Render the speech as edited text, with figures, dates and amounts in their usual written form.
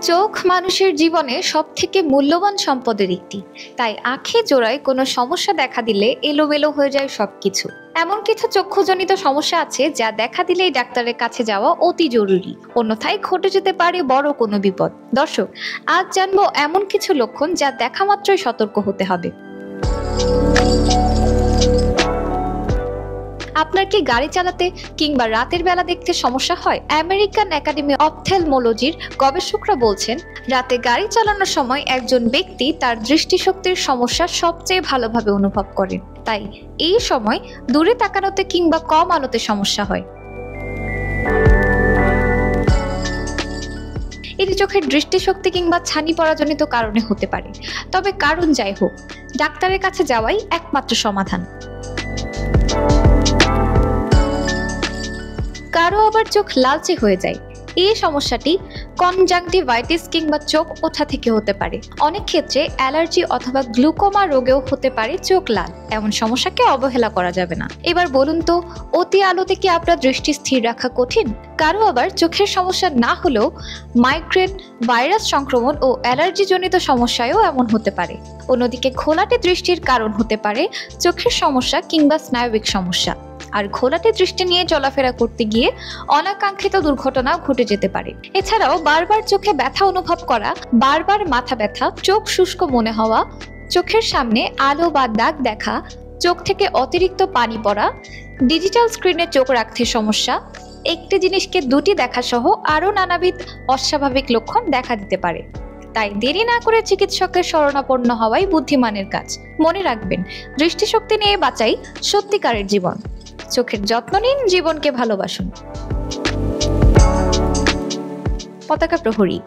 চোখ মানুষের জীবনে সবথেকে মূল্যবান সম্পদের একটি। তাই আঁখে জোড়ায় কোনো সমস্যা দেখা দিলে এলোমেলো হয়ে যায় সবকিছু। এমন কিছু চক্ষুজনিত সমস্যা আছে যা দেখা দিলেই ডাক্তারের কাছে যাওয়া অতি জরুরি, অন্যথায় ঘটে যেতে পারে বড় কোনো বিপদ। দর্শক, আজ জানবো এমন কিছু লক্ষণ যা দেখা মাত্রই সতর্ক হতে হবে। আপনার কি গাড়ি চালাতে কিংবা রাতের বেলা দেখতে সমস্যা হয়? আমেরিকান একাডেমি অপথ্যালমোলজির গবেষকরা বলছেন, রাতে গাড়ি চালানোর সময় একজন ব্যক্তি তার দৃষ্টিশক্তির সমস্যা সবচেয়ে ভালোভাবে অনুভব করেন। তাই এই সময় দূরে তাকানোতে কিংবা কম আলোতে সমস্যা হয়। এটি চোখের দৃষ্টিশক্তি কিংবা ছানি পড়াজনিত কারণে হতে পারে। তবে কারণ যাই হোক, ডাক্তারের কাছে যাওয়াই একমাত্র সমাধান। কারো আবার চোখ লালচে হয়ে যায়। এই সমস্যাটি কনজাংটিভাইটিস কিংবা চোখ ওঠা থেকে হতে পারে। অনেক ক্ষেত্রে অ্যালার্জি অথবা গ্লুকোমা রোগেও হতে পারে চোখ লাল। এমন সমস্যাকে অবহেলা করা যাবে না। এবার বলুন তো, অতি আলোতে কি আপনার দৃষ্টি স্থির রাখা কঠিন? কারো আবার চোখের সমস্যা না হলেও মাইগ্রেন, ভাইরাস সংক্রমণ ও অ্যালার্জি জনিত সমস্যায়ও এমন হতে পারে। অন্যদিকে ঘোলাটে দৃষ্টির কারণ হতে পারে চোখের সমস্যা কিংবা স্নায়বিক সমস্যা। আর ঘোলাটে দৃষ্টি নিয়ে চলাফেরা করতে গিয়ে অনাকাঙ্ক্ষিত দুর্ঘটনা ঘটে যেতে পারে। এছাড়াও বারবার চোখে ব্যথা অনুভব করা, বারবার মাথা ব্যথা, চোখ শুষ্ক মনে হওয়া, চোখের সামনে আলো বা দাগ দেখা, চোখ থেকে অতিরিক্ত পানি পড়া, ডিজিটাল স্ক্রিনে চোখ রাখতে সমস্যা, একটি জিনিসকে দুটি দেখা সহ আরো নানাবিধ অস্বাভাবিক লক্ষণ দেখা দিতে পারে। তাই দেরি না করে চিকিৎসকের শরণাপন্ন হওয়াই বুদ্ধিমানের কাজ। মনে রাখবেন, দৃষ্টিশক্তি নিয়ে বাঁচাই সত্যিকারের জীবন। চোখের যত্ন নিন, জীবনকে ভালোবাসুন। পতাকা প্রহরী।